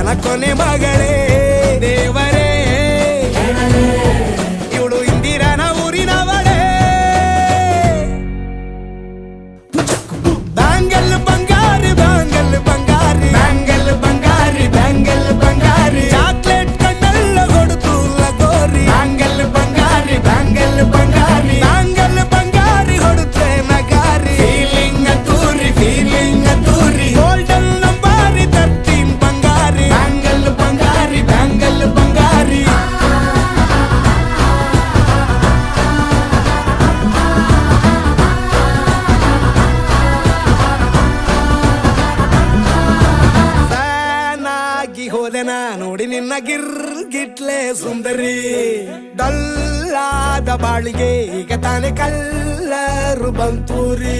ನನ್ನ ಕೊನೆ ಮಗಳೇ ದೇವರೇ ಇವಳು ಇಂದಿರನ ಊರಿನವಳೇ ಬ್ಯಾಂಗಲ್ ಬಂಗಾರಿ ಬ್ಯಾಂಗಲ್ ಬಂಗಾರಿ ಬ್ಯಾಂಗಲ್ ಬಂಗಾರಿ ಬ್ಯಾಂಗಲ್ ಬಂಗಾರಿ ಚಾಕ್ಲೇಟ್ ಕಣ್ಣಲ್ಲ ಕೊಡುತ್ತು ಲಗೋರಿ ಬ್ಯಾಂಗಲ್ ಬಂಗಾರಿ ಬ್ಯಾಂಗಲ್ ಬಂಗಾರಿ ಬ್ಯಾಂಗಲ್ ಬಂಗಾರಿ ಹೊಡುತ್ತೆ ನಗಾರಿ ಫೀಲಿಂಗ್ ತೂರಿ ಗೋಲ್ಡನ್ ನಂಬಾರಿ 13 ಬಂಗಾರಿ ಬ್ಯಾಂಗಲ್ ಬಂಗಾರಿ ಬ್ಯಾಂಗಲ್ ಬಂಗಾರಿ ಹೋದೆನ ನೋಡಿ ನಿನ್ನ ಗಿರ್ಗಿಟ್ಲೆ ಸುಂದರಿ ಡಲ್ಲಾದ ಬಾಳಿಗೆ ಈಗ ತಾನೆ ಕಲ್ಲರು ಬಂತೂರಿ